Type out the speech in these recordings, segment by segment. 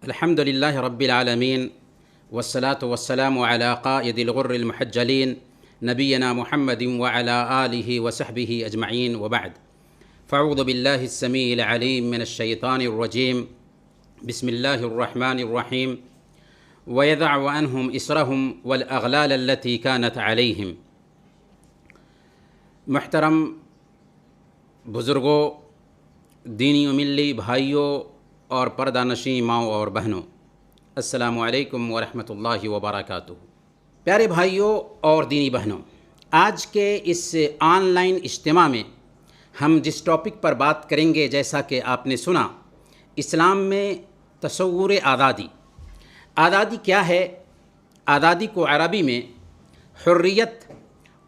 الحمد لله رب العالمين والصلاة والسلام على قائد الغر المحجلين نبينا محمد وعلى آله وصحبه أجمعين وبعد. فأعوذ بالله السميع العليم من الشيطان الرجيم. بسم الله الرحمن الرحيم. ويضع عنهم إصرهم والأغلال التي كانت عليهم. محترم بزرگوں، دینی و ملی بھائیوں اور پردہ نشین ماؤں اور بہنوں، السلام علیکم ورحمۃ اللہ وبرکاتہ۔ پیارے بھائیوں اور دینی بہنوں، آج کے اس آن لائن اجتماع میں ہم جس ٹاپک پر بات کریں گے، جیسا کہ آپ نے سنا، اسلام میں تصور آزادی۔ آزادی کیا ہے؟ آزادی کو عربی میں حریت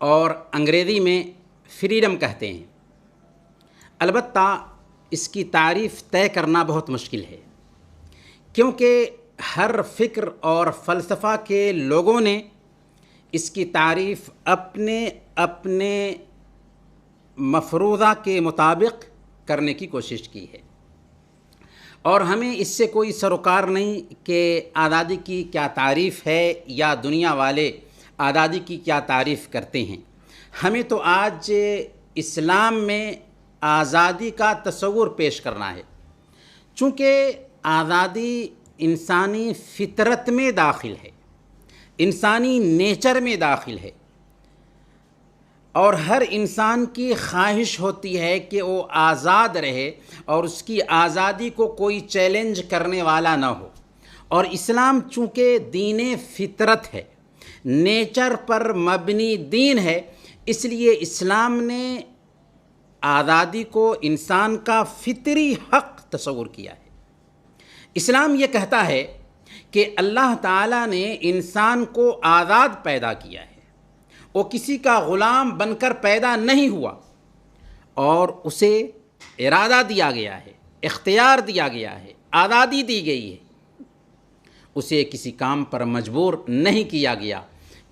اور انگریزی میں فریڈم کہتے ہیں۔ البتہ اس کی تعریف طے کرنا بہت مشکل ہے، کیونکہ ہر فکر اور فلسفہ کے لوگوں نے اس کی تعریف اپنے اپنے مفروضہ کے مطابق کرنے کی کوشش کی ہے، اور ہمیں اس سے کوئی سروکار نہیں کہ آزادی کی کیا تعریف ہے یا دنیا والے آزادی کی کیا تعریف کرتے ہیں۔ ہمیں تو آج اسلام میں آزادی کا تصور پیش کرنا ہے، چونکہ آزادی انسانی فطرت میں داخل ہے، انسانی نیچر میں داخل ہے، اور ہر انسان کی خواہش ہوتی ہے کہ وہ آزاد رہے اور اس کی آزادی کو کوئی چیلنج کرنے والا نہ ہو۔ اور اسلام چونکہ دین فطرت ہے، نیچر پر مبنی دین ہے، اس لیے اسلام نے آزادی کو انسان کا فطری حق تصور کیا ہے۔ اسلام یہ کہتا ہے کہ اللہ تعالیٰ نے انسان کو آزاد پیدا کیا ہے، وہ کسی کا غلام بن کر پیدا نہیں ہوا، اور اسے ارادہ دیا گیا ہے، اختیار دیا گیا ہے، آزادی دی گئی ہے، اسے کسی کام پر مجبور نہیں کیا گیا۔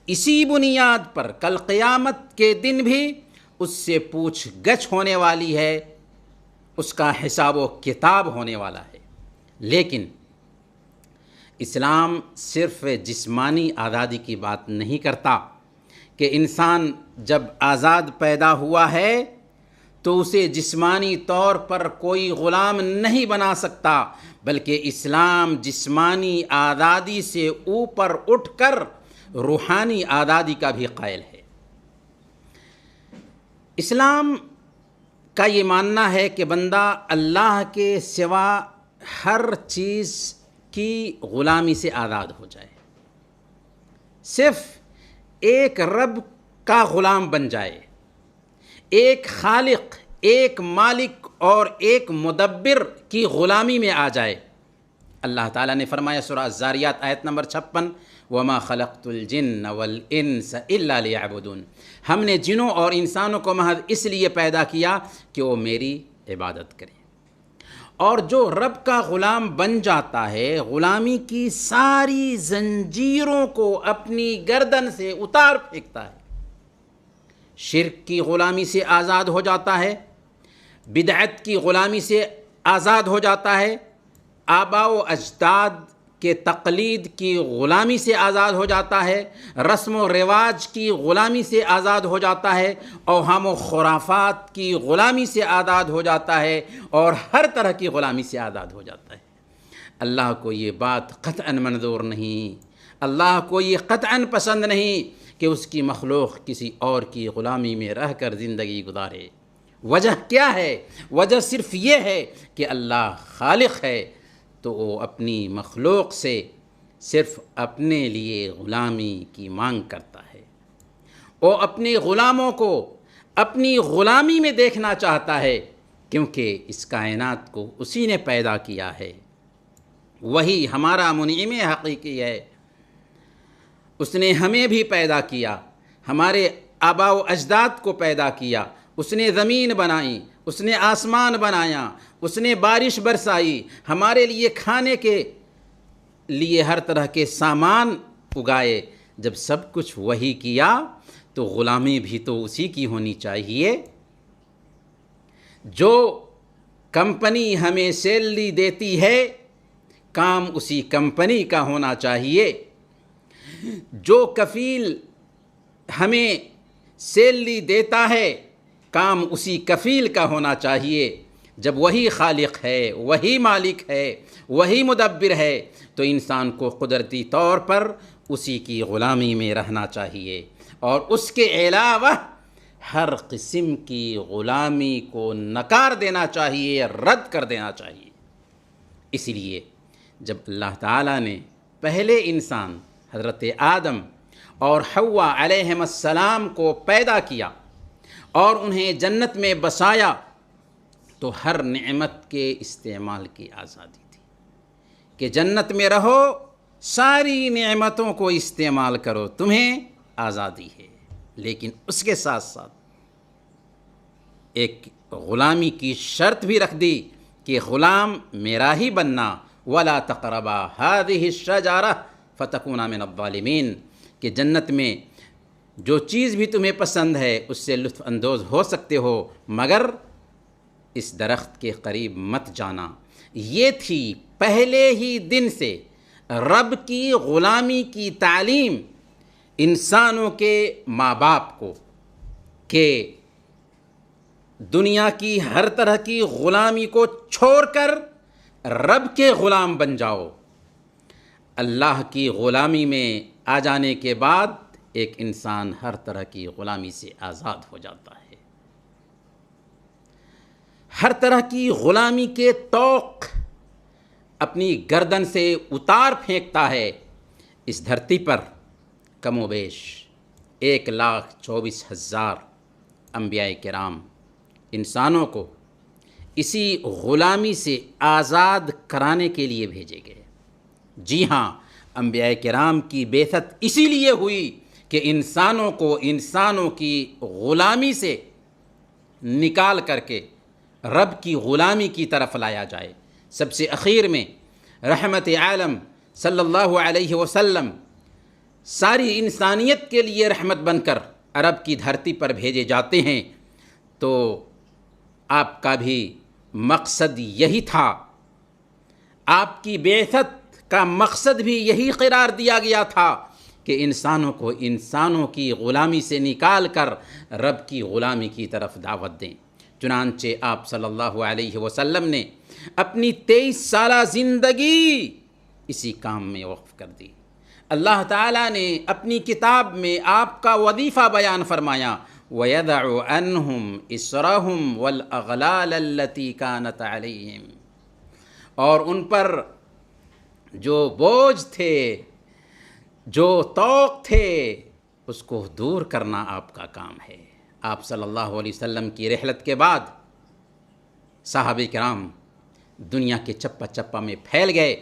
اسی بنیاد پر کل قیامت کے دن بھی اس سے پوچھ گچھ ہونے والی ہے، اس کا حساب و کتاب ہونے والا ہے۔ لیکن اسلام صرف جسمانی آزادی کی بات نہیں کرتا کہ انسان جب آزاد پیدا ہوا ہے تو اسے جسمانی طور پر کوئی غلام نہیں بنا سکتا، بلکہ اسلام جسمانی آزادی سے اوپر اٹھ کر روحانی آزادی کا بھی قائل ہے۔ اسلام کا یہ ماننا ہے کہ بندہ اللہ کے سوا ہر چیز کی غلامی سے آزاد ہو جائے، صرف ایک رب کا غلام بن جائے، ایک خالق، ایک مالک اور ایک مدبر کی غلامی میں آ جائے۔ اللہ تعالیٰ نے فرمایا سورہ الذاریات آیت نمبر 56، وَمَا خَلَقْتُ الْجِنَّ وَالْإِنسَ إِلَّا لِيَعْبُدُونَ۔ ہم نے جنوں اور انسانوں کو محض اس لیے پیدا کیا کہ وہ میری عبادت کریں۔ اور جو رب کا غلام بن جاتا ہے، غلامی کی ساری زنجیروں کو اپنی گردن سے اتار پھینکتا ہے، شرک کی غلامی سے آزاد ہو جاتا ہے، بدعت کی غلامی سے آزاد ہو جاتا ہے، آباء و اجداد کے تقلید کی غلامی سے آزاد ہو جاتا ہے، رسم و رواج کی غلامی سے آزاد ہو جاتا ہے، اوہام و خرافات کی غلامی سے آزاد ہو جاتا ہے، اور ہر طرح کی غلامی سے آزاد ہو جاتا ہے۔ اللہ کو یہ بات قطعاً منظور نہیں، اللہ کو یہ قطعاً پسند نہیں کہ اس کی مخلوق کسی اور کی غلامی میں رہ کر زندگی گزارے۔ وجہ کیا ہے؟ وجہ صرف یہ ہے کہ اللہ خالق ہے، تو وہ اپنی مخلوق سے صرف اپنے لیے غلامی کی مانگ کرتا ہے۔ وہ اپنے غلاموں کو اپنی غلامی میں دیکھنا چاہتا ہے، کیونکہ اس کائنات کو اسی نے پیدا کیا ہے، وہی ہمارا منعم حقیقی ہے۔ اس نے ہمیں بھی پیدا کیا، ہمارے آباء و اجداد کو پیدا کیا، اس نے زمین بنائی، اس نے آسمان بنایا، اس نے بارش برسائی، ہمارے لیے کھانے کے لیے ہر طرح کے سامان اگائے۔ جب سب کچھ وہی کیا تو غلامی بھی تو اسی کی ہونی چاہیے۔ جو کمپنی ہمیں سیلری دیتی ہے کام اسی کمپنی کا ہونا چاہیے، جو کفیل ہمیں سیلری دیتا ہے کام اسی کفیل کا ہونا چاہیے۔ جب وہی خالق ہے، وہی مالک ہے، وہی مدبر ہے، تو انسان کو قدرتی طور پر اسی کی غلامی میں رہنا چاہیے، اور اس کے علاوہ ہر قسم کی غلامی کو نکار دینا چاہیے، رد کر دینا چاہیے۔ اس لیے جب اللہ تعالیٰ نے پہلے انسان حضرت آدم اور حوا علیہم السلام کو پیدا کیا اور انہیں جنت میں بسایا، تو ہر نعمت کے استعمال کی آزادی تھی کہ جنت میں رہو، ساری نعمتوں کو استعمال کرو، تمہیں آزادی ہے۔ لیکن اس کے ساتھ ساتھ ایک غلامی کی شرط بھی رکھ دی کہ غلام میرا ہی بننا، وَلَا تَقْرَبَا هَذِهِ الشَّجَرَةَ فَتَكُونَا مِنَ الظَّالِمِينَ، کہ جنت میں جو چیز بھی تمہیں پسند ہے اس سے لطف اندوز ہو سکتے ہو، مگر اس درخت کے قریب مت جانا۔ یہ تھی پہلے ہی دن سے رب کی غلامی کی تعلیم انسانوں کے ماں باپ کو، کہ دنیا کی ہر طرح کی غلامی کو چھوڑ کر رب کے غلام بن جاؤ۔ اللہ کی غلامی میں آ جانے کے بعد ایک انسان ہر طرح کی غلامی سے آزاد ہو جاتا ہے، ہر طرح کی غلامی کے طوق اپنی گردن سے اتار پھینکتا ہے۔ اس دھرتی پر کم و بیش 1,24,000 انبیاء کرام انسانوں کو اسی غلامی سے آزاد کرانے کے لیے بھیجے گئے۔ جی ہاں، انبیاء کرام کی بعثت اسی لیے ہوئی کہ انسانوں کو انسانوں کی غلامی سے نکال کر کے رب کی غلامی کی طرف لایا جائے۔ سب سے اخیر میں رحمت عالم صلی اللہ علیہ وسلم ساری انسانیت کے لیے رحمت بن کر عرب کی دھرتی پر بھیجے جاتے ہیں، تو آپ کا بھی مقصد یہی تھا، آپ کی بعثت کا مقصد بھی یہی قرار دیا گیا تھا کہ انسانوں کو انسانوں کی غلامی سے نکال کر رب کی غلامی کی طرف دعوت دیں۔ چنانچہ آپ صلی اللہ علیہ وسلم نے اپنی 23 سالہ زندگی اسی کام میں وقف کر دی۔ اللہ تعالیٰ نے اپنی کتاب میں آپ کا وظیفہ بیان فرمایا، وَيَدَعُ عَنْهُمْ إِصْرَهُمْ وَالْأَغْلَالَ الَّتِي كَانَتْ عَلَيْهِمْ، اور ان پر جو بوجھ تھے، جو طوق تھے، اس کو دور کرنا آپ کا کام ہے۔ آپ صلی اللہ علیہ وسلم کی رحلت کے بعد صحابہ کرام دنیا کے چپا چپا میں پھیل گئے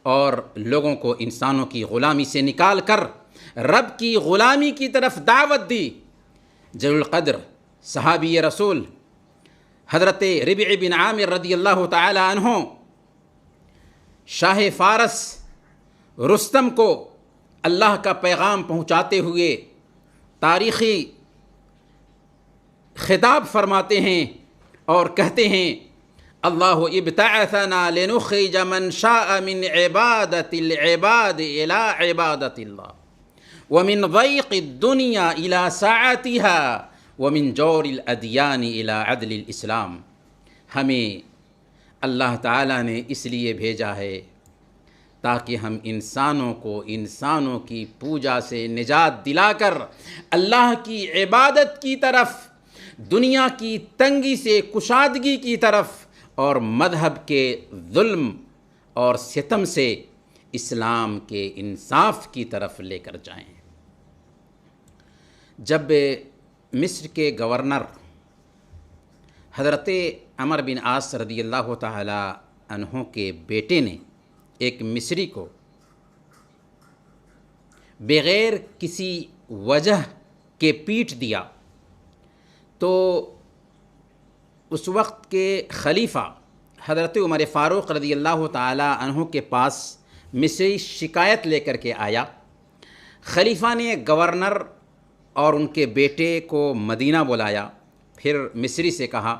اور لوگوں کو انسانوں کی غلامی سے نکال کر رب کی غلامی کی طرف دعوت دی۔ جلیل القدر صحابی رسول حضرت ربیع بن عامر رضی اللہ تعالی عنہ شاہ فارس رستم کو اللہ کا پیغام پہنچاتے ہوئے تاریخی خطاب فرماتے ہیں اور کہتے ہیں، اللہ ابتعثنا لنخرج من شاء من عبادت العباد الى عبادت اللہ ومن ضیق الدنیا الى ساعتها ومن جور الادیان الى عدل الاسلام۔ ہمیں اللہ تعالیٰ نے اس لیے بھیجا ہے تاکہ ہم انسانوں کو انسانوں کی پوجا سے نجات دلا کر اللہ کی عبادت کی طرف، دنیا کی تنگی سے کشادگی کی طرف، اور مذہب کے ظلم اور ستم سے اسلام کے انصاف کی طرف لے کر جائیں۔ جب مصر کے گورنر حضرت عمرو بن عاص رضی اللہ تعالی عنہ کے بیٹے نے ایک مصری کو بغیر کسی وجہ کے پیٹ دیا، تو اس وقت کے خلیفہ حضرت عمر فاروق رضی اللہ تعالی عنہ کے پاس مصری شکایت لے کر کے آیا۔ خلیفہ نے گورنر اور ان کے بیٹے کو مدینہ بلایا، پھر مصری سے کہا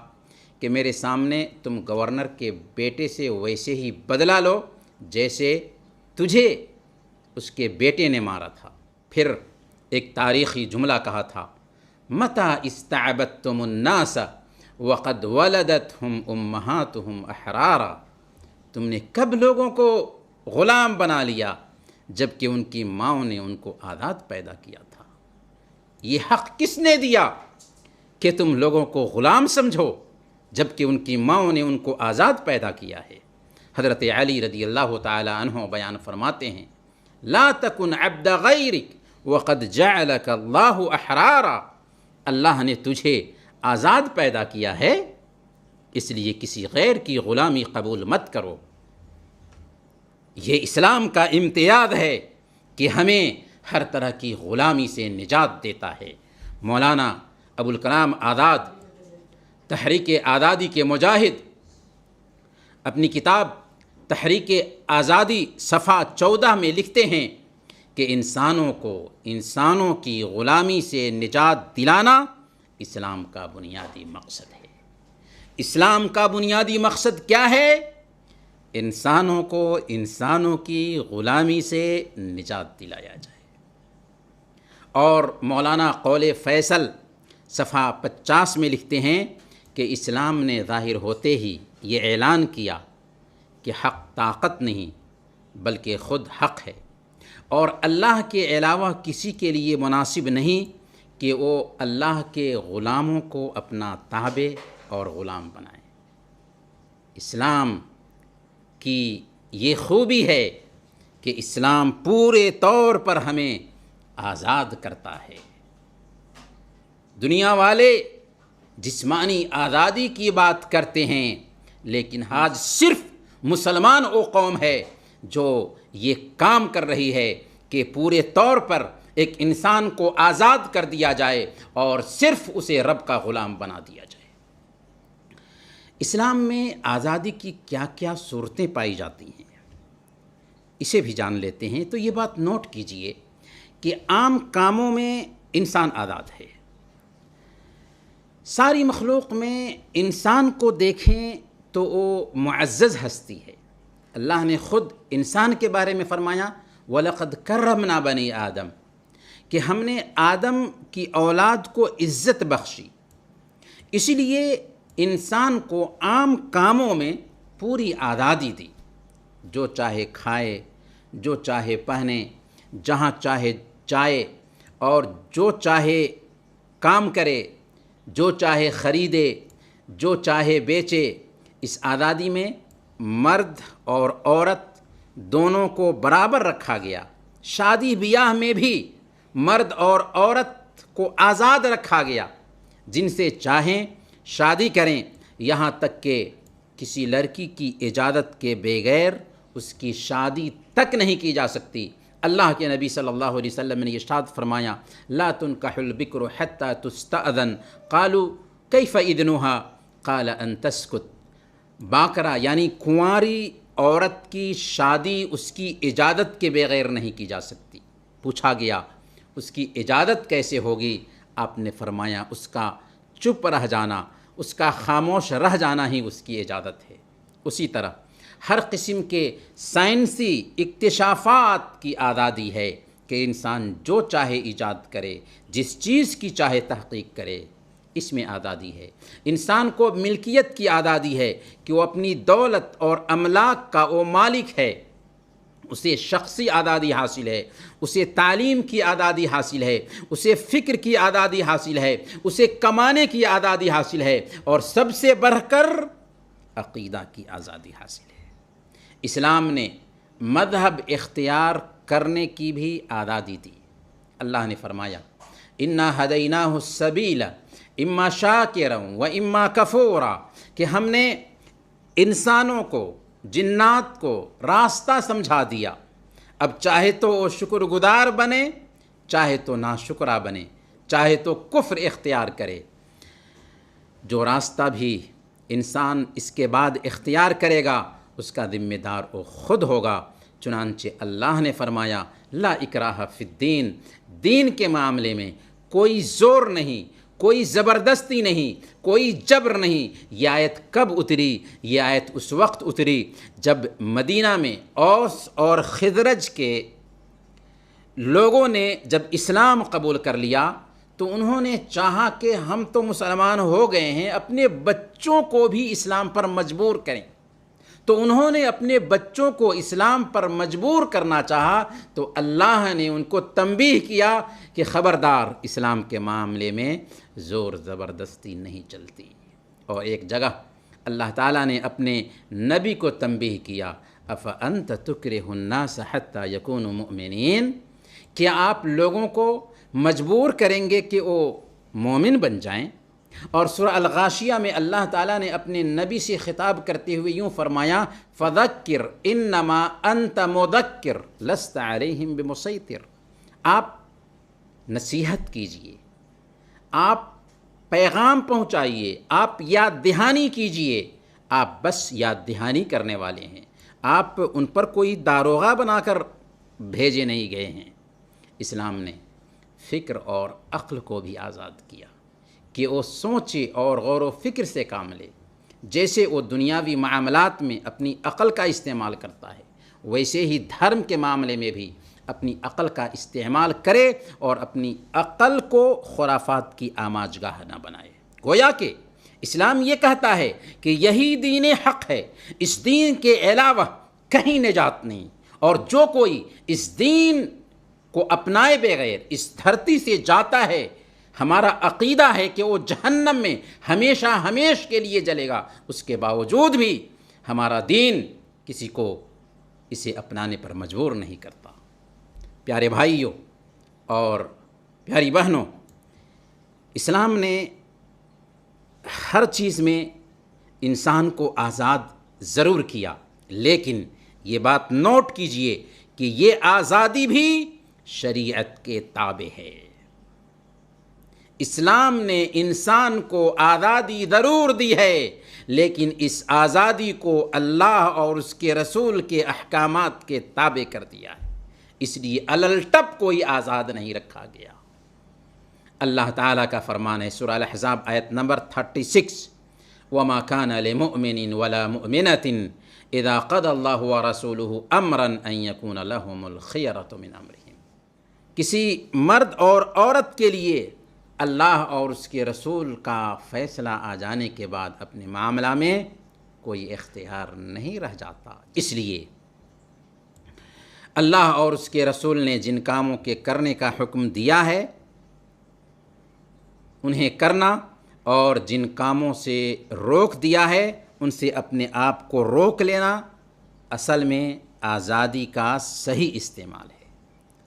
کہ میرے سامنے تم گورنر کے بیٹے سے ویسے ہی بدلہ لو جیسے تجھے اس کے بیٹے نے مارا تھا۔ پھر ایک تاریخی جملہ کہا تھا، متى استعبدتم الناس وقد ولدتهم امہاتهم احرارا، تم نے کب لوگوں کو غلام بنا لیا جب کہ ان کی ماؤں نے ان کو آزاد پیدا کیا تھا۔ یہ حق کس نے دیا کہ تم لوگوں کو غلام سمجھو جب کہ ان کی ماؤں نے ان کو آزاد پیدا کیا ہے؟ حضرت علی رضی اللہ تعالی عنہ بیان فرماتے ہیں، لا تکن عبد غیرک وقد جعلک اللہ احرارا، اللہ نے تجھے آزاد پیدا کیا ہے، اس لیے کسی غیر کی غلامی قبول مت کرو۔ یہ اسلام کا امتیاز ہے کہ ہمیں ہر طرح کی غلامی سے نجات دیتا ہے۔ مولانا ابوالکلام آزاد تحریک آزادی کے مجاہد اپنی کتاب تحریک آزادی صفحہ 14 میں لکھتے ہیں کہ انسانوں کی غلامی سے نجات دلانا اسلام کا بنیادی مقصد ہے۔ اسلام کا بنیادی مقصد کیا ہے؟ انسانوں کی غلامی سے نجات دلایا جائے۔ اور مولانا قول فیصل صفحہ 50 میں لکھتے ہیں کہ اسلام نے ظاہر ہوتے ہی یہ اعلان کیا کہ حق طاقت نہیں بلکہ خود حق ہے، اور اللہ کے علاوہ کسی کے لیے مناسب نہیں کہ وہ اللہ کے غلاموں کو اپنا تابع اور غلام بنائے۔ اسلام کی یہ خوبی ہے کہ اسلام پورے طور پر ہمیں آزاد کرتا ہے۔ دنیا والے جسمانی آزادی کی بات کرتے ہیں، لیکن آج صرف مسلمان وہ قوم ہے جو یہ کام کر رہی ہے کہ پورے طور پر ایک انسان کو آزاد کر دیا جائے اور صرف اسے رب کا غلام بنا دیا جائے۔ اسلام میں آزادی کی کیا کیا صورتیں پائی جاتی ہیں، اسے بھی جان لیتے ہیں۔ تو یہ بات نوٹ کیجئے کہ عام کاموں میں انسان آزاد ہے۔ ساری مخلوق میں انسان کو دیکھیں تو وہ معزز ہستی ہے۔ اللہ نے خود انسان کے بارے میں فرمایا، وَلَقَدْ كَرَّمْنَا بَنِي آدم، کہ ہم نے آدم کی اولاد کو عزت بخشی۔ اسی لیے انسان کو عام کاموں میں پوری آزادی دی، جو چاہے کھائے، جو چاہے پہنے، جہاں چاہے جائے، اور جو چاہے کام کرے، جو چاہے خریدے، جو چاہے بیچے۔ اس آزادی میں مرد اور عورت دونوں کو برابر رکھا گیا۔ شادی بیاہ میں بھی مرد اور عورت کو آزاد رکھا گیا، جن سے چاہیں شادی کریں، یہاں تک کہ کسی لڑکی کی اجازت کے بغیر اس کی شادی تک نہیں کی جا سکتی۔ اللہ کے نبی صلی اللہ علیہ وسلم نے ارشاد فرمایا، لا تنکح البکر حتی تستأذن، قالوا کیف اذنها قال ان تسکت۔ باکرہ یعنی کنواری عورت کی شادی اس کی اجازت کے بغیر نہیں کی جا سکتی۔ پوچھا گیا اس کی اجازت کیسے ہوگی؟ آپ نے فرمایا اس کا چپ رہ جانا، اس کا خاموش رہ جانا ہی اس کی اجازت ہے۔ اسی طرح ہر قسم کے سائنسی اکتشافات کی آزادی ہے کہ انسان جو چاہے ایجاد کرے، جس چیز کی چاہے تحقیق کرے، اس میں آزادی ہے۔ انسان کو ملکیت کی آزادی ہے کہ وہ اپنی دولت اور املاک کا وہ مالک ہے، اسے شخصی آزادی حاصل ہے، اسے تعلیم کی آزادی حاصل ہے، اسے فکر کی آزادی حاصل ہے، اسے کمانے کی آزادی حاصل ہے، اور سب سے بڑھ کر عقیدہ کی آزادی حاصل ہے۔ اسلام نے مذہب اختیار کرنے کی بھی آزادی دی۔ اللہ نے فرمایا، انا ہدیناہ السبیل اما شاکرا و اما کفورا، کہ ہم نے انسانوں کو، جنات کو راستہ سمجھا دیا۔ اب چاہے تو وہ شکر گزار بنے، چاہے تو ناشکرہ بنے، چاہے تو کفر اختیار کرے۔ جو راستہ بھی انسان اس کے بعد اختیار کرے گا اس کا ذمہ دار وہ خود ہوگا۔ چنانچہ اللہ نے فرمایا، لا اکراہ فی الدین، دین کے معاملے میں کوئی زور نہیں، کوئی زبردستی نہیں، کوئی جبر نہیں۔ یہ آیت کب اتری؟ یہ آیت اس وقت اتری جب مدینہ میں اوس اور خزرج کے لوگوں نے جب اسلام قبول کر لیا تو انہوں نے چاہا کہ ہم تو مسلمان ہو گئے ہیں، اپنے بچوں کو بھی اسلام پر مجبور کریں۔ تو انہوں نے اپنے بچوں کو اسلام پر مجبور کرنا چاہا تو اللہ نے ان کو تنبیہ کیا کہ خبردار، اسلام کے معاملے میں زور زبردستی نہیں چلتی۔ اور ایک جگہ اللہ تعالیٰ نے اپنے نبی کو تنبیہ کیا، افانت تکرہ الناس حتی یکونوا مؤمنین، کیا آپ لوگوں کو مجبور کریں گے کہ وہ مومن بن جائیں؟ اور سورہ الغاشیہ میں اللہ تعالیٰ نے اپنے نبی سے خطاب کرتے ہوئے یوں فرمایا، فذکر انما انت مذکر لست علیہم بمسیطر، آپ نصیحت کیجئے، آپ پیغام پہنچائیے، آپ یاد دہانی کیجئے، آپ بس یاد دہانی کرنے والے ہیں، آپ ان پر کوئی داروغہ بنا کر بھیجے نہیں گئے ہیں۔ اسلام نے فکر اور عقل کو بھی آزاد کیا کہ وہ سوچے اور غور و فکر سے کام لے۔ جیسے وہ دنیاوی معاملات میں اپنی عقل کا استعمال کرتا ہے، ویسے ہی دھرم کے معاملے میں بھی اپنی عقل کا استعمال کرے اور اپنی عقل کو خرافات کی آماج گاہ نہ بنائے۔ گویا کہ اسلام یہ کہتا ہے کہ یہی دین حق ہے، اس دین کے علاوہ کہیں نجات نہیں، اور جو کوئی اس دین کو اپنائے بغیر اس دھرتی سے جاتا ہے، ہمارا عقیدہ ہے کہ وہ جہنم میں ہمیشہ ہمیش کے لیے جلے گا۔ اس کے باوجود بھی ہمارا دین کسی کو اسے اپنانے پر مجبور نہیں کرتا۔ پیارے بھائیوں اور پیاری بہنوں، اسلام نے ہر چیز میں انسان کو آزاد ضرور کیا، لیکن یہ بات نوٹ کیجئے کہ یہ آزادی بھی شریعت کے تابع ہے۔ اسلام نے انسان کو آزادی ضرور دی ہے، لیکن اس آزادی کو اللہ اور اس کے رسول کے احکامات کے تابع کر دیا ہے، اس لیے الٹپ کوئی آزاد نہیں رکھا گیا۔ اللہ تعالیٰ کا فرمان ہے سورہ الاحزاب آیت نمبر 36، وَمَا كَانَ لِمُؤْمِنٍ وَلَا مُؤْمِنَةٍ اِذَا قَضَى اللَّهُ وَرَسُولُهُ أَمْرًا أَن يَكُونَ لَهُمُ الْخِيَرَةُ مِنْ أَمْرِهِمْ، کسی مرد اور عورت کے لیے اللہ اور اس کے رسول کا فیصلہ آ جانے کے بعد اپنے معاملہ میں کوئی اختیار نہیں رہ جاتا۔ اس لیے اللہ اور اس کے رسول نے جن کاموں کے کرنے کا حکم دیا ہے انہیں کرنا، اور جن کاموں سے روک دیا ہے ان سے اپنے آپ کو روک لینا اصل میں آزادی کا صحیح استعمال ہے۔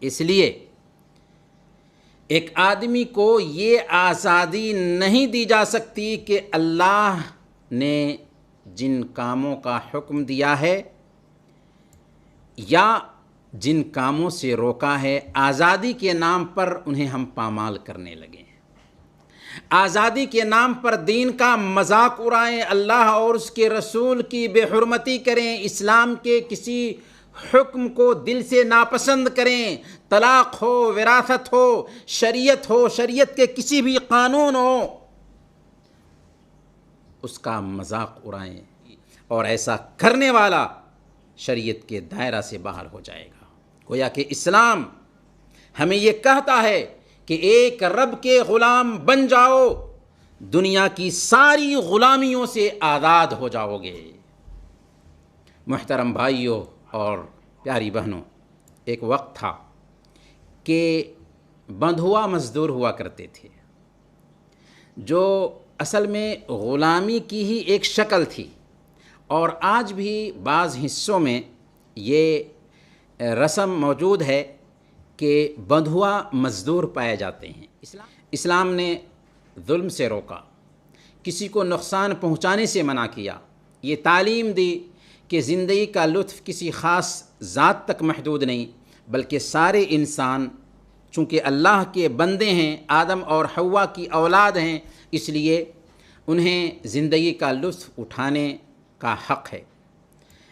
اس لیے ایک آدمی کو یہ آزادی نہیں دی جا سکتی کہ اللہ نے جن کاموں کا حکم دیا ہے یا جن کاموں سے روکا ہے، آزادی کے نام پر انہیں ہم پامال کرنے لگے ہیں، آزادی کے نام پر دین کا مذاق اڑائیں، اللہ اور اس کے رسول کی بے حرمتی کریں، اسلام کے کسی حکم کو دل سے ناپسند کریں، طلاق ہو، وراثت ہو، شریعت کے کسی بھی قانون ہو، اس کا مذاق اڑائیں، اور ایسا کرنے والا شریعت کے دائرہ سے باہر ہو جائے گا۔ گویا کہ اسلام ہمیں یہ کہتا ہے کہ ایک رب کے غلام بن جاؤ، دنیا کی ساری غلامیوں سے آزاد ہو جاؤ گے۔ محترم بھائیوں اور پیاری بہنوں، ایک وقت تھا کہ بندھوا مزدور ہوا کرتے تھے، جو اصل میں غلامی کی ہی ایک شکل تھی، اور آج بھی بعض حصوں میں یہ رسم موجود ہے کہ بندھوا مزدور پائے جاتے ہیں۔ اسلام نے ظلم سے روکا، کسی کو نقصان پہنچانے سے منع کیا، یہ تعلیم دی کہ زندگی کا لطف کسی خاص ذات تک محدود نہیں، بلکہ سارے انسان چونکہ اللہ کے بندے ہیں، آدم اور حوا کی اولاد ہیں، اس لیے انہیں زندگی کا لطف اٹھانے کا حق ہے۔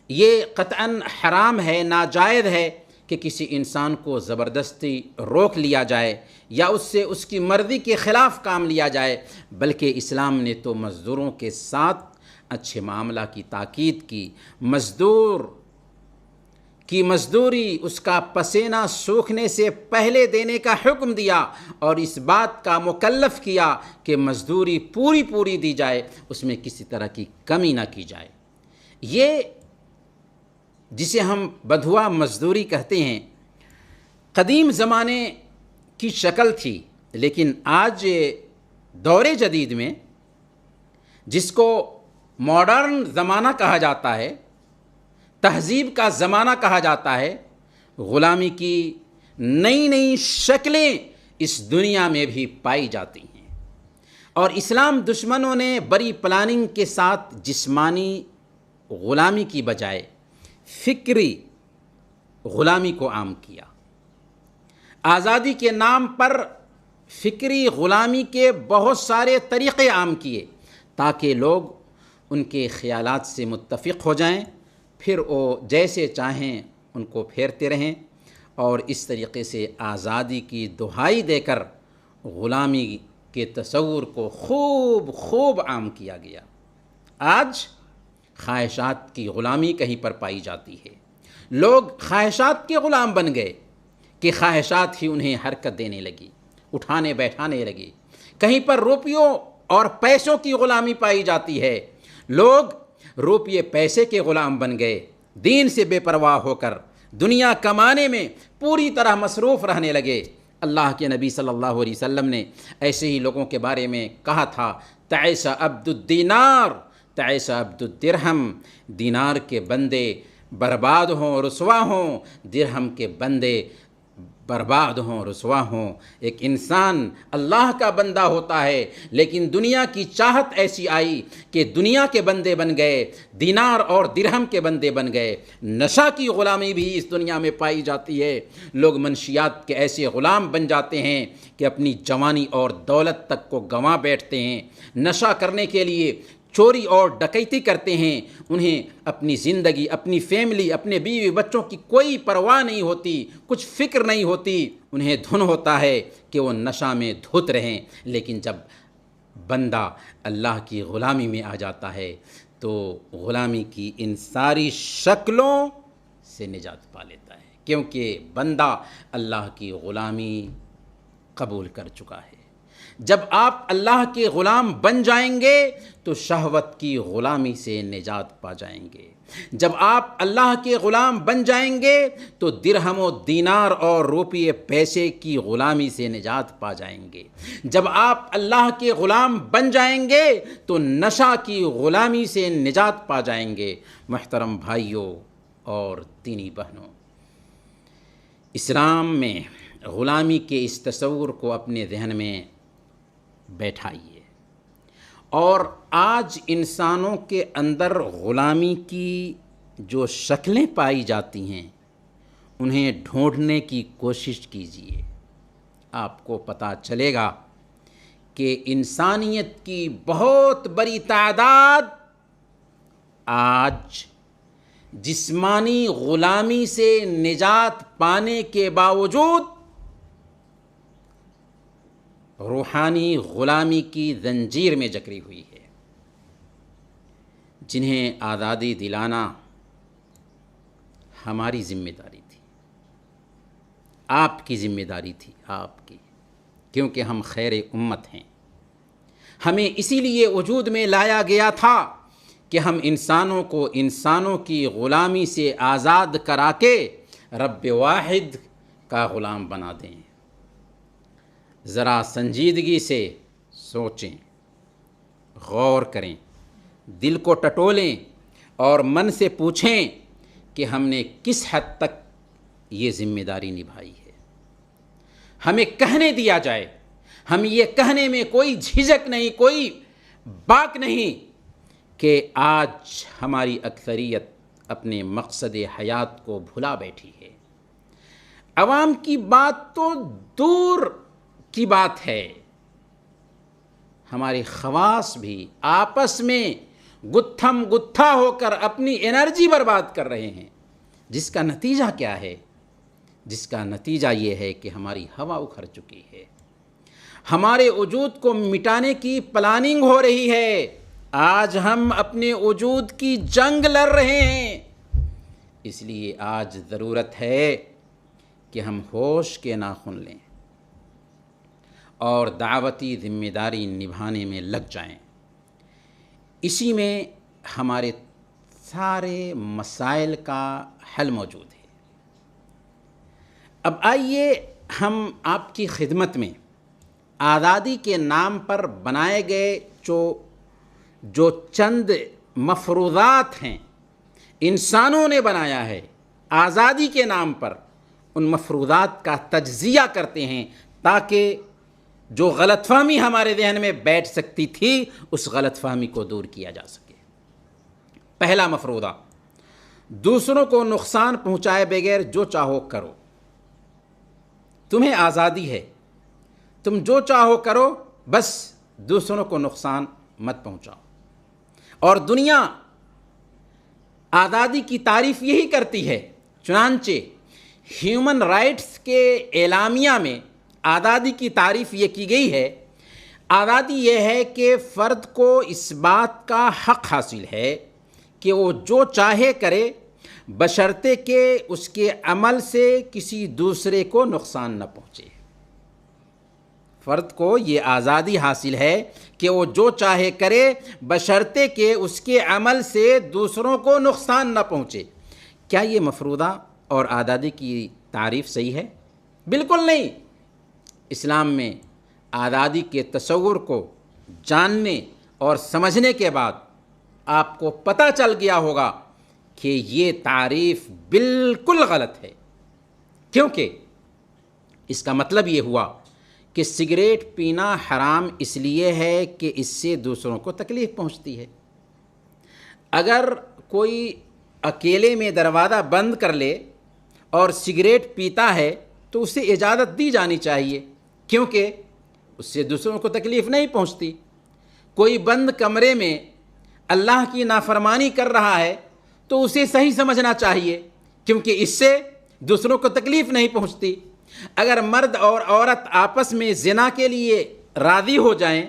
یہ قطعاً حرام ہے، ناجائز ہے کہ کسی انسان کو زبردستی روک لیا جائے یا اس سے اس کی مرضی کے خلاف کام لیا جائے، بلکہ اسلام نے تو مزدوروں کے ساتھ اچھے معاملہ کی تاکید کی، مزدور کی مزدوری اس کا پسینہ سوکھنے سے پہلے دینے کا حکم دیا، اور اس بات کا مکلف کیا کہ مزدوری پوری دی جائے، اس میں کسی طرح کی کمی نہ کی جائے۔ یہ جسے ہم بدھوا مزدوری کہتے ہیں، قدیم زمانے کی شکل تھی، لیکن آج دور جدید میں جس کو ماڈرن زمانہ کہا جاتا ہے، تہذیب کا زمانہ کہا جاتا ہے، غلامی کی نئی شکلیں اس دنیا میں بھی پائی جاتی ہیں، اور اسلام دشمنوں نے بڑی پلاننگ کے ساتھ جسمانی غلامی کی بجائے فکری غلامی کو عام کیا۔ آزادی کے نام پر فکری غلامی کے بہت سارے طریقے عام کیے تاکہ لوگ ان کے خیالات سے متفق ہو جائیں، پھر وہ جیسے چاہیں ان کو پھیرتے رہیں، اور اس طریقے سے آزادی کی دہائی دے کر غلامی کے تصور کو خوب عام کیا گیا۔ آج خواہشات کی غلامی کہیں پر پائی جاتی ہے، لوگ خواہشات کے غلام بن گئے کہ خواہشات ہی انہیں حرکت دینے لگی، اٹھانے بیٹھانے لگی۔ کہیں پر روپیوں اور پیسوں کی غلامی پائی جاتی ہے، لوگ روپیے پیسے کے غلام بن گئے، دین سے بے پرواہ ہو کر دنیا کمانے میں پوری طرح مصروف رہنے لگے۔ اللہ کے نبی صلی اللہ علیہ وسلم نے ایسے ہی لوگوں کے بارے میں کہا تھا، تعیس عبد الدینار تعیس عبد الدرہم، دینار کے بندے برباد ہوں رسوا ہوں، درہم کے بندے برباد ہوں رسوا ہوں۔ ایک انسان اللہ کا بندہ ہوتا ہے، لیکن دنیا کی چاہت ایسی آئی کہ دنیا کے بندے بن گئے، دینار اور درہم کے بندے بن گئے۔ نشہ کی غلامی بھی اس دنیا میں پائی جاتی ہے، لوگ منشیات کے ایسے غلام بن جاتے ہیں کہ اپنی جوانی اور دولت تک کو گنوا بیٹھتے ہیں۔ نشہ کرنے کے لیے چوری اور ڈکیتی کرتے ہیں، انہیں اپنی زندگی، اپنی فیملی، اپنے بیوی بچوں کی کوئی پرواہ نہیں ہوتی، کچھ فکر نہیں ہوتی، انہیں دھن ہوتا ہے کہ وہ نشہ میں دھت رہیں۔ لیکن جب بندہ اللہ کی غلامی میں آ جاتا ہے تو غلامی کی ان ساری شکلوں سے نجات پا لیتا ہے، کیونکہ بندہ اللہ کی غلامی قبول کر چکا ہے۔ جب آپ اللہ کے غلام بن جائیں گے تو شہوت کی غلامی سے نجات پا جائیں گے۔ جب آپ اللہ کے غلام بن جائیں گے تو درہم و دینار اور روپیے پیسے کی غلامی سے نجات پا جائیں گے۔ جب آپ اللہ کے غلام بن جائیں گے تو نشہ کی غلامی سے نجات پا جائیں گے۔ محترم بھائیوں اور دینی بہنوں، اسلام میں غلامی کے اس تصور کو اپنے ذہن میں بیٹھائیے، اور آج انسانوں کے اندر غلامی کی جو شکلیں پائی جاتی ہیں انہیں ڈھونڈنے کی کوشش کیجیے۔ آپ کو پتہ چلے گا کہ انسانیت کی بہت بڑی تعداد آج جسمانی غلامی سے نجات پانے کے باوجود روحانی غلامی کی زنجیر میں جکڑی ہوئی ہے، جنہیں آزادی دلانا ہماری ذمہ داری تھی، آپ کی ذمہ داری تھی، آپ کی، کیونکہ ہم خیر امت ہیں۔ ہمیں اسی لیے وجود میں لایا گیا تھا کہ ہم انسانوں کو انسانوں کی غلامی سے آزاد کرا کے رب واحد کا غلام بنا دیں۔ ذرا سنجیدگی سے سوچیں، غور کریں، دل کو ٹٹولیں اور من سے پوچھیں کہ ہم نے کس حد تک یہ ذمہ داری نبھائی ہے۔ ہمیں کہنے دیا جائے، ہم یہ کہنے میں کوئی جھجک نہیں، کوئی باک نہیں کہ آج ہماری اکثریت اپنے مقصد حیات کو بھلا بیٹھی ہے۔ عوام کی بات تو دور کی بات ہے، ہمارے خواص بھی آپس میں گتھم گتھا ہو کر اپنی انرجی برباد کر رہے ہیں، جس کا نتیجہ کیا ہے؟ جس کا نتیجہ یہ ہے کہ ہماری ہوا اکھڑ چکی ہے، ہمارے وجود کو مٹانے کی پلاننگ ہو رہی ہے۔ آج ہم اپنے وجود کی جنگ لڑ رہے ہیں۔ اس لیے آج ضرورت ہے کہ ہم ہوش کے ناخن لیں اور دعوتی ذمہ داری نبھانے میں لگ جائیں۔ اسی میں ہمارے سارے مسائل کا حل موجود ہے۔ اب آئیے ہم آپ کی خدمت میں آزادی کے نام پر بنائے گئے جو چند مفروضات ہیں، انسانوں نے بنایا ہے آزادی کے نام پر، ان مفروضات کا تجزیہ کرتے ہیں تاکہ جو غلط فہمی ہمارے ذہن میں بیٹھ سکتی تھی اس غلط فہمی کو دور کیا جا سکے۔ پہلا مفروضہ، دوسروں کو نقصان پہنچائے بغیر جو چاہو کرو۔ تمہیں آزادی ہے، تم جو چاہو کرو، بس دوسروں کو نقصان مت پہنچاؤ۔ اور دنیا آزادی کی تعریف یہی کرتی ہے۔ چنانچہ ہیومن رائٹس کے اعلامیہ میں آزادی کی تعریف یہ کی گئی ہے، آزادی یہ ہے کہ فرد کو اس بات کا حق حاصل ہے کہ وہ جو چاہے کرے، بشرطے کہ اس کے عمل سے کسی دوسرے کو نقصان نہ پہنچے۔ فرد کو یہ آزادی حاصل ہے کہ وہ جو چاہے کرے، بشرطے کہ اس کے عمل سے دوسروں کو نقصان نہ پہنچے۔ کیا یہ مفروضہ اور آزادی کی تعریف صحیح ہے؟ بالکل نہیں۔ اسلام میں آزادی کے تصور کو جاننے اور سمجھنے کے بعد آپ کو پتہ چل گیا ہوگا کہ یہ تعریف بالکل غلط ہے، کیونکہ اس کا مطلب یہ ہوا کہ سگریٹ پینا حرام اس لیے ہے کہ اس سے دوسروں کو تکلیف پہنچتی ہے۔ اگر کوئی اکیلے میں دروازہ بند کر لے اور سگریٹ پیتا ہے تو اسے اجازت دی جانی چاہیے، کیونکہ اس سے دوسروں کو تکلیف نہیں پہنچتی۔ کوئی بند کمرے میں اللہ کی نافرمانی کر رہا ہے تو اسے صحیح سمجھنا چاہیے، کیونکہ اس سے دوسروں کو تکلیف نہیں پہنچتی۔ اگر مرد اور عورت آپس میں زنا کے لیے راضی ہو جائیں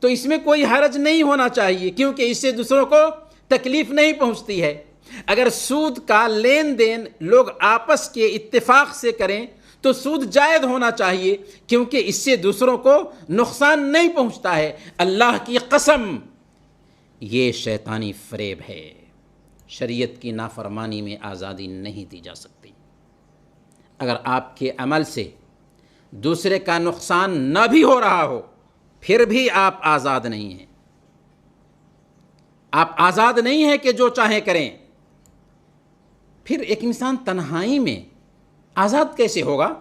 تو اس میں کوئی حرج نہیں ہونا چاہیے، کیونکہ اس سے دوسروں کو تکلیف نہیں پہنچتی ہے۔ اگر سود کا لین دین لوگ آپس کے اتفاق سے کریں تو سود جائز ہونا چاہیے، کیونکہ اس سے دوسروں کو نقصان نہیں پہنچتا ہے۔ اللہ کی قسم، یہ شیطانی فریب ہے۔ شریعت کی نافرمانی میں آزادی نہیں دی جا سکتی۔ اگر آپ کے عمل سے دوسرے کا نقصان نہ بھی ہو رہا ہو، پھر بھی آپ آزاد نہیں ہیں۔ آپ آزاد نہیں ہیں کہ جو چاہیں کریں۔ پھر ایک انسان تنہائی میں آزاد کیسے ہوگا؟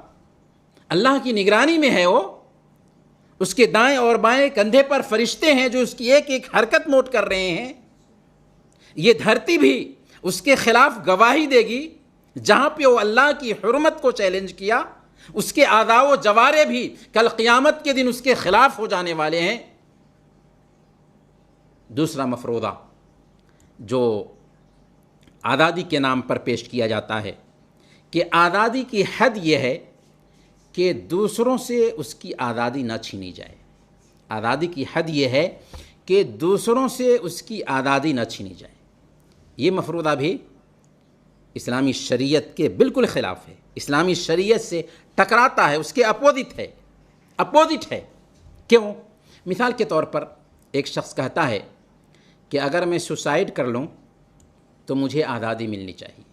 اللہ کی نگرانی میں ہے وہ، اس کے دائیں اور بائیں کندھے پر فرشتے ہیں جو اس کی ایک ایک حرکت نوٹ کر رہے ہیں۔ یہ دھرتی بھی اس کے خلاف گواہی دے گی۔ جہاں پہ وہ اللہ کی حرمت کو چیلنج کیا، اس کے اعضاء و جوارح بھی کل قیامت کے دن اس کے خلاف ہو جانے والے ہیں۔ دوسرا مفروضہ جو آزادی کے نام پر پیش کیا جاتا ہے کہ آزادی کی حد یہ ہے کہ دوسروں سے اس کی آزادی نہ چھینی جائے۔ آزادی کی حد یہ ہے کہ دوسروں سے اس کی آزادی نہ چھینی جائے۔ یہ مفروضہ بھی اسلامی شریعت کے بالکل خلاف ہے، اسلامی شریعت سے ٹکراتا ہے، اس کے اپوزٹ ہے۔ کیوں؟ مثال کے طور پر ایک شخص کہتا ہے کہ اگر میں سوسائڈ کر لوں تو مجھے آزادی ملنی چاہیے۔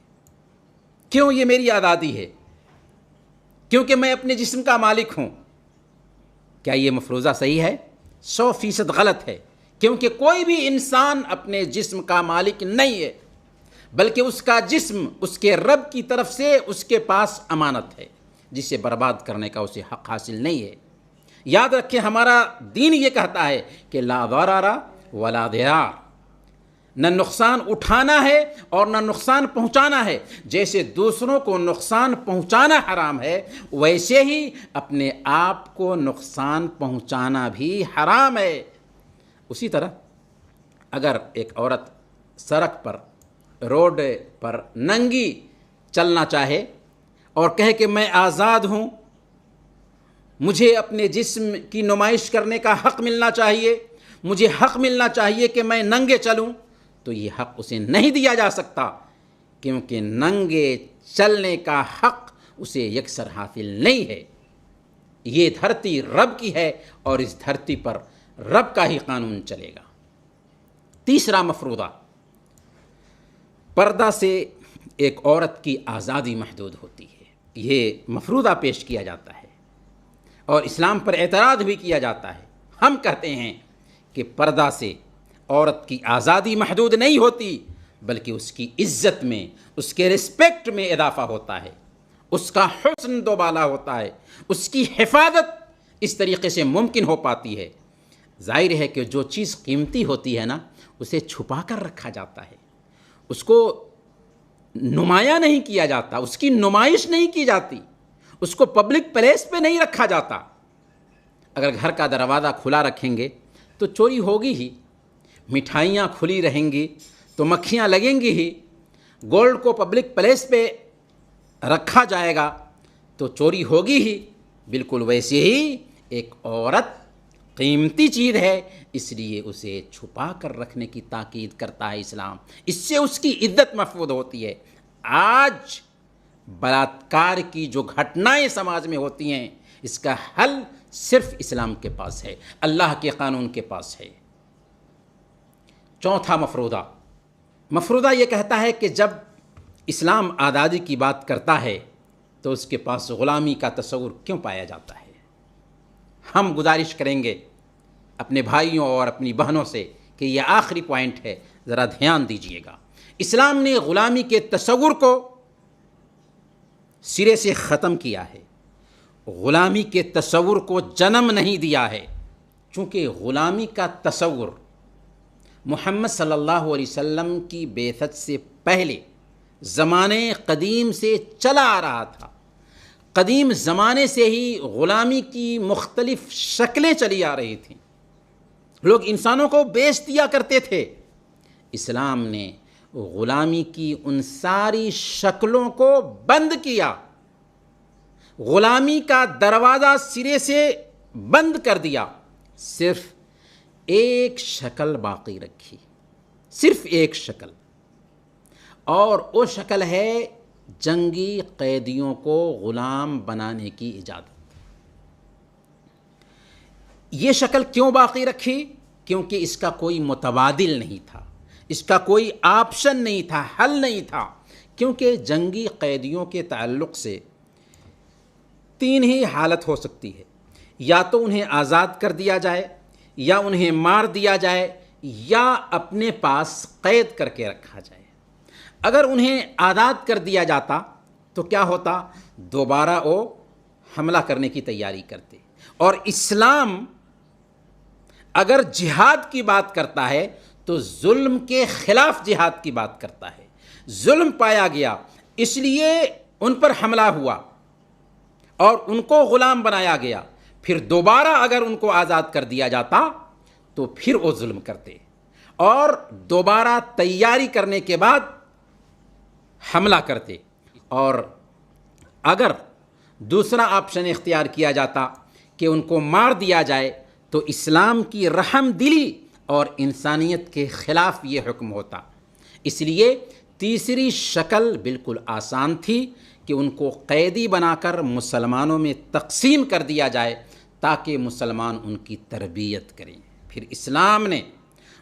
کیوں؟ یہ میری آزادی ہے، کیونکہ میں اپنے جسم کا مالک ہوں۔ کیا یہ مفروضہ صحیح ہے؟ 100% غلط ہے، کیونکہ کوئی بھی انسان اپنے جسم کا مالک نہیں ہے، بلکہ اس کا جسم اس کے رب کی طرف سے اس کے پاس امانت ہے، جسے برباد کرنے کا اسے حق حاصل نہیں ہے۔ یاد رکھیں، ہمارا دین یہ کہتا ہے کہ لا ضرر ولا ضرار، نہ نقصان اٹھانا ہے اور نہ نقصان پہنچانا ہے۔ جیسے دوسروں کو نقصان پہنچانا حرام ہے، ویسے ہی اپنے آپ کو نقصان پہنچانا بھی حرام ہے۔ اسی طرح اگر ایک عورت سڑک پر، روڈ پر ننگی چلنا چاہے اور کہے کہ میں آزاد ہوں، مجھے اپنے جسم کی نمائش کرنے کا حق ملنا چاہیے، مجھے حق ملنا چاہیے کہ میں ننگے چلوں، تو یہ حق اسے نہیں دیا جا سکتا، کیونکہ ننگے چلنے کا حق اسے یکسر حاصل نہیں ہے۔ یہ دھرتی رب کی ہے اور اس دھرتی پر رب کا ہی قانون چلے گا۔ تیسرا مفروضہ، پردہ سے ایک عورت کی آزادی محدود ہوتی ہے، یہ مفروضہ پیش کیا جاتا ہے اور اسلام پر اعتراض بھی کیا جاتا ہے۔ ہم کہتے ہیں کہ پردہ سے عورت کی آزادی محدود نہیں ہوتی، بلکہ اس کی عزت میں، اس کے رسپیکٹ میں اضافہ ہوتا ہے، اس کا حسن دوبالا ہوتا ہے، اس کی حفاظت اس طریقے سے ممکن ہو پاتی ہے۔ ظاہر ہے کہ جو چیز قیمتی ہوتی ہے نا، اسے چھپا کر رکھا جاتا ہے، اس کو نمایاں نہیں کیا جاتا، اس کی نمائش نہیں کی جاتی، اس کو پبلک پلیس پہ نہیں رکھا جاتا۔ اگر گھر کا دروازہ کھلا رکھیں گے تو چوری ہوگی ہی، مٹھائیاں کھلی رہیں گی تو مکھیاں لگیں گی ہی، گولڈ کو پبلک پلیس پہ رکھا جائے گا تو چوری ہوگی ہی۔ بالکل ویسے ہی ایک عورت قیمتی چیز ہے، اس لیے اسے چھپا کر رکھنے کی تاکید کرتا ہے اسلام، اس سے اس کی عزت محفوظ ہوتی ہے۔ آج بلاತ್ಕಾರ کی جو گھٹنائیں سماج میں ہوتی ہیں، اس کا حل صرف اسلام کے پاس ہے، اللہ کے قانون کے پاس ہے۔ چوتھا مفروضہ یہ کہتا ہے کہ جب اسلام آزادی کی بات کرتا ہے تو اس کے پاس غلامی کا تصور کیوں پایا جاتا ہے؟ ہم گزارش کریں گے اپنے بھائیوں اور اپنی بہنوں سے کہ یہ آخری پوائنٹ ہے، ذرا دھیان دیجئے گا۔ اسلام نے غلامی کے تصور کو سرے سے ختم کیا ہے، غلامی کے تصور کو جنم نہیں دیا ہے، چونکہ غلامی کا تصور محمد صلی اللہ علیہ وسلم کی بعثت سے پہلے زمانے قدیم سے چلا آ رہا تھا۔ قدیم زمانے سے ہی غلامی کی مختلف شکلیں چلی آ رہی تھیں، لوگ انسانوں کو بیچ دیا کرتے تھے۔ اسلام نے غلامی کی ان ساری شکلوں کو بند کیا، غلامی کا دروازہ سرے سے بند کر دیا، صرف ایک شکل باقی رکھی، صرف ایک شکل، اور وہ شکل ہے جنگی قیدیوں کو غلام بنانے کی اجازت۔ یہ شکل کیوں باقی رکھی؟ کیونکہ اس کا کوئی متبادل نہیں تھا، اس کا کوئی آپشن نہیں تھا، حل نہیں تھا، کیونکہ جنگی قیدیوں کے تعلق سے تین ہی حالت ہو سکتی ہے، یا تو انہیں آزاد کر دیا جائے، یا انہیں مار دیا جائے، یا اپنے پاس قید کر کے رکھا جائے۔ اگر انہیں آزاد کر دیا جاتا تو کیا ہوتا؟ دوبارہ وہ حملہ کرنے کی تیاری کرتے۔ اور اسلام اگر جہاد کی بات کرتا ہے تو ظلم کے خلاف جہاد کی بات کرتا ہے۔ ظلم پایا گیا، اس لیے ان پر حملہ ہوا اور ان کو غلام بنایا گیا، پھر دوبارہ اگر ان کو آزاد کر دیا جاتا تو پھر وہ ظلم کرتے اور دوبارہ تیاری کرنے کے بعد حملہ کرتے۔ اور اگر دوسرا آپشن اختیار کیا جاتا کہ ان کو مار دیا جائے تو اسلام کی رحم دلی اور انسانیت کے خلاف یہ حکم ہوتا۔ اس لیے تیسری شکل بالکل آسان تھی کہ ان کو قیدی بنا کر مسلمانوں میں تقسیم کر دیا جائے تاکہ مسلمان ان کی تربیت کریں۔ پھر اسلام نے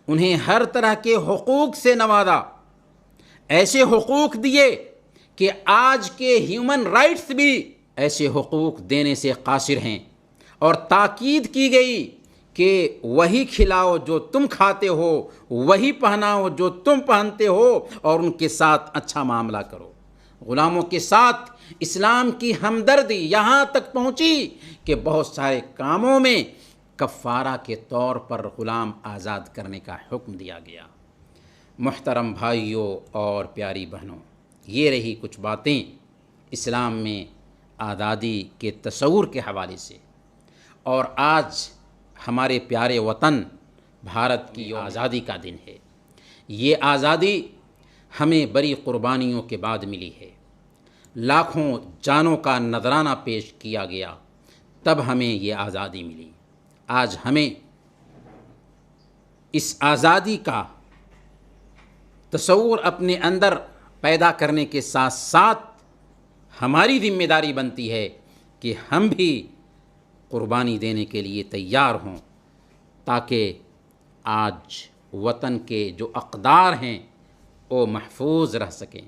انہیں ہر طرح کے حقوق سے نوازا، ایسے حقوق دیے کہ آج کے ہیومن رائٹس بھی ایسے حقوق دینے سے قاصر ہیں، اور تاکید کی گئی کہ وہی کھلاؤ جو تم کھاتے ہو، وہی پہناؤ جو تم پہنتے ہو، اور ان کے ساتھ اچھا معاملہ کرو۔ غلاموں کے ساتھ اسلام کی ہمدردی یہاں تک پہنچی کہ بہت سارے کاموں میں کفارہ کے طور پر غلام آزاد کرنے کا حکم دیا گیا۔ محترم بھائیوں اور پیاری بہنوں، یہ رہی کچھ باتیں اسلام میں آزادی کے تصور کے حوالے سے۔ اور آج ہمارے پیارے وطن بھارت کی آزادی کا دن ہے۔ یہ آزادی ہمیں بڑی قربانیوں کے بعد ملی ہے۔ لاکھوں جانوں کا نذرانہ پیش کیا گیا، تب ہمیں یہ آزادی ملی۔ آج ہمیں اس آزادی کا تصور اپنے اندر پیدا کرنے کے ساتھ ساتھ ہماری ذمہ داری بنتی ہے کہ ہم بھی قربانی دینے کے لیے تیار ہوں، تاکہ آج وطن کے جو اقدار ہیں وہ محفوظ رہ سکیں،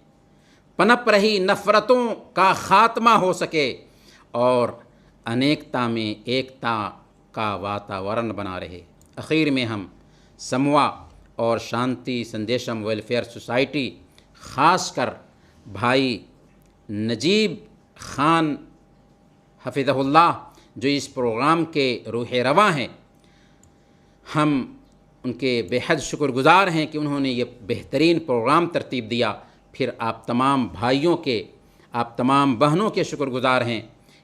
پنپ رہی نفرتوں کا خاتمہ ہو سکے اور انیکتا میں ایکتا کا واتاورن بنا رہے۔ اخیر میں ہم سموا اور شانتی سندیشم ویلفیئر سوسائٹی، خاص کر بھائی نجیب خان حفظہ اللہ جو اس پروگرام کے روح رواں ہیں، ہم ان کے بے حد شکر گزار ہیں کہ انہوں نے یہ بہترین پروگرام ترتیب دیا۔ پھر آپ تمام بھائیوں کے، آپ تمام بہنوں کے شکر گزار ہیں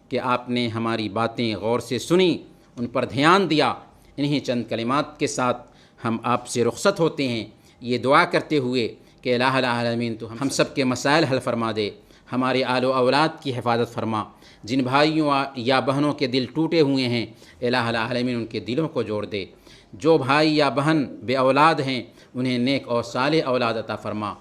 کہ آپ نے ہماری باتیں غور سے سنی، ان پر دھیان دیا۔ انہی چند کلمات کے ساتھ ہم آپ سے رخصت ہوتے ہیں، یہ دعا کرتے ہوئے کہ الہ العالمین تو ہم سب کے مسائل حل فرما دے، ہمارے آل و اولاد کی حفاظت فرما، جن بھائیوں یا بہنوں کے دل ٹوٹے ہوئے ہیں الہ العالمین ان کے دلوں کو جوڑ دے، جو بھائی یا بہن بے اولاد ہیں انہیں نیک اور صالح اولاد عطا فرما،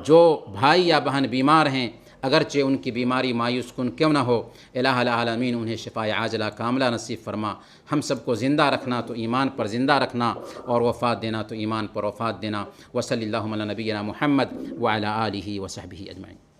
جو بھائی یا بہن بیمار ہیں اگرچہ ان کی بیماری مایوس کن کیوں نہ ہو الہ العالمین انہیں شفاء عاجلہ کاملہ نصیب فرما، ہم سب کو زندہ رکھنا تو ایمان پر زندہ رکھنا اور وفات دینا تو ایمان پر وفات دینا۔ وصلی اللہم علی نبینا محمد وعلی آلہ وصحبہ اجمعین۔